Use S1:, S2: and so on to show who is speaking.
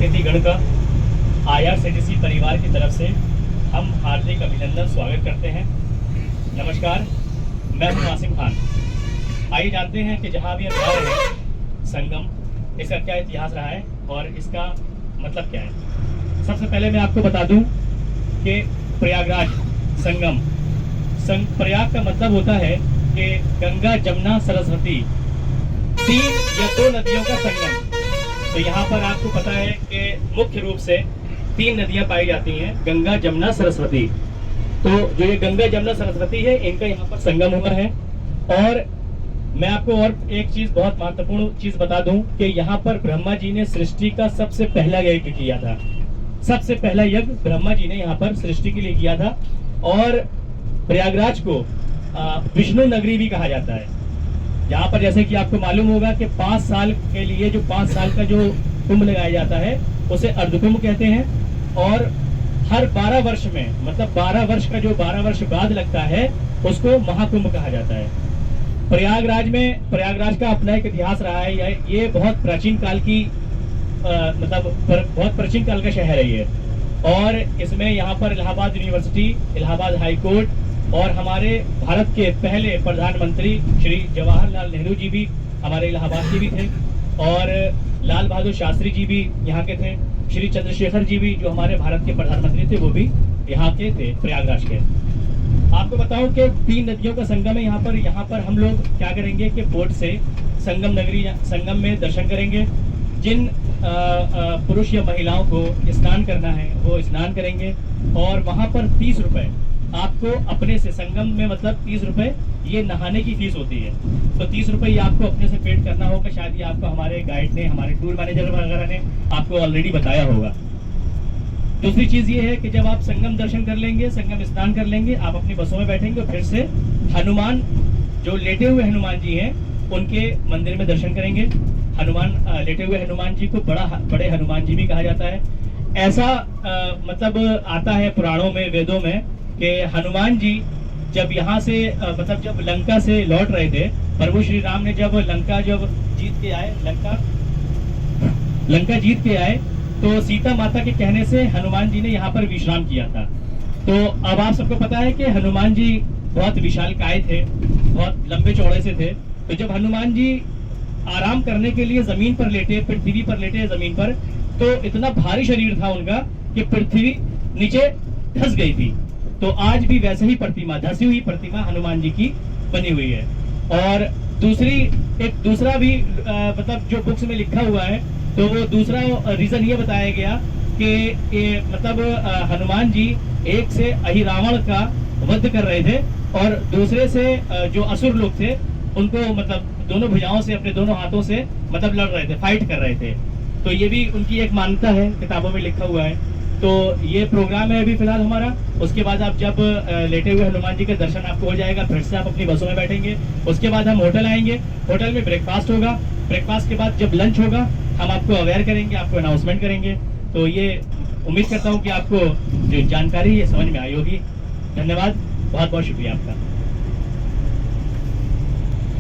S1: अतिथिगण का IRCTC परिवार की तरफ से हम हार्दिक अभिनंदन स्वागत करते हैं। नमस्कार, मैं हूं आसिम खान। आइए जानते हैं कि जहां भी हम जा रहे हैं संगम, इसका क्या इतिहास रहा है और इसका मतलब क्या है। सबसे पहले मैं आपको बता दूं कि प्रयागराज संगम, प्रयाग का मतलब होता है कि गंगा, जमुना, सरस्वती, 3 या 2 नदियों का संगम। तो यहाँ पर आपको पता है कि मुख्य रूप से 3 नदियाँ पाई जाती हैं, गंगा, जमुना, सरस्वती। तो जो ये गंगा, जमुना, सरस्वती है, इनका यहाँ पर संगम हुआ है। और मैं आपको और एक चीज, बहुत महत्वपूर्ण चीज बता दूं कि यहाँ पर ब्रह्मा जी ने सृष्टि का सबसे पहला यज्ञ किया था। सबसे पहला यज्ञ ब्रह्मा जी ने यहाँ पर सृष्टि के लिए किया था। और प्रयागराज को विष्णु नगरी भी कहा जाता है। यहाँ पर जैसे कि आपको मालूम होगा कि 5 साल के लिए जो 5 साल का जो कुंभ लगाया जाता है उसे अर्धकुंभ कहते हैं। और हर 12 वर्ष में, मतलब 12 वर्ष का जो 12 वर्ष बाद लगता है उसको महाकुंभ कहा जाता है। प्रयागराज का अपना एक इतिहास रहा है। ये बहुत प्राचीन काल की बहुत प्राचीन काल का शहर है ये। और इसमें यहाँ पर Allahabad university, Allahabad high court और हमारे भारत के पहले प्रधानमंत्री श्री जवाहरलाल नेहरू जी भी हमारे इलाहाबाद के भी थे। और लाल बहादुर शास्त्री जी भी यहाँ के थे। श्री चंद्रशेखर जी भी, जो हमारे भारत के प्रधानमंत्री थे, वो भी यहाँ के थे, प्रयागराज के। आपको बताऊं कि 3 नदियों का संगम है यहाँ पर हम लोग क्या करेंगे कि बोट से संगम में दर्शन करेंगे। जिन पुरुष या महिलाओं को स्नान करना है वो स्नान करेंगे। और वहां पर 30 रुपए आपको अपने से, संगम में मतलब 30 रुपए ये नहाने की फीस होती है। तो 30 रुपए ये आपको अपने से पेड करना होगा। शायद ये आपको हमारे गाइड ने, हमारे टूर मैनेजर वगैरह ने आपको ऑलरेडी बताया होगा। दूसरी चीज ये है कि जब आप संगम दर्शन कर लेंगे, संगम स्नान कर लेंगे, आप अपनी बसों में बैठेंगे और फिर से हनुमान, जो लेटे हुए हनुमान जी हैं, उनके मंदिर में दर्शन करेंगे। लेटे हुए हनुमान जी को बड़े हनुमान जी भी कहा जाता है। ऐसा मतलब आता है पुराणों में, वेदों में, कि हनुमान जी जब यहाँ से जब लंका से लौट रहे थे, प्रभु श्री राम ने जब लंका जीत के आए, लंका जीत के आए, तो सीता माता के कहने से हनुमान जी ने यहाँ पर विश्राम किया था। तो अब आप सबको पता है कि हनुमान जी बहुत विशालकाय थे, बहुत लंबे चौड़े से थे। तो जब हनुमान जी आराम करने के लिए जमीन पर लेटे, पृथ्वी पर लेटे जमीन पर, तो इतना भारी शरीर था उनका कि पृथ्वी नीचे धंस गई थी। तो आज भी वैसे ही प्रतिमा, धंसी हुई प्रतिमा हनुमान जी की बनी हुई है। और दूसरा भी मतलब जो बुक्स में लिखा हुआ है, तो वो दूसरा रीजन ये बताया गया कि हनुमान जी एक से अहिरावण का वध कर रहे थे और दूसरे से जो असुर लोग थे उनको दोनों भुजाओं से, अपने दोनों हाथों से लड़ रहे थे, फाइट कर रहे थे। तो ये भी उनकी एक मान्यता है, किताबों में लिखा हुआ है। तो ये प्रोग्राम है अभी फिलहाल हमारा। उसके बाद आप जब लेटे हुए हनुमान जी के दर्शन आपको हो जाएगा, फिर से आप अपनी बसों में बैठेंगे। उसके बाद हम होटल आएंगे, होटल में ब्रेकफास्ट होगा। ब्रेकफास्ट के बाद जब लंच होगा, हम आपको अवेयर करेंगे, आपको अनाउंसमेंट करेंगे। तो ये उम्मीद करता हूँ कि आपको जो जानकारी है समझ में आई होगी। धन्यवाद, बहुत बहुत शुक्रिया आपका।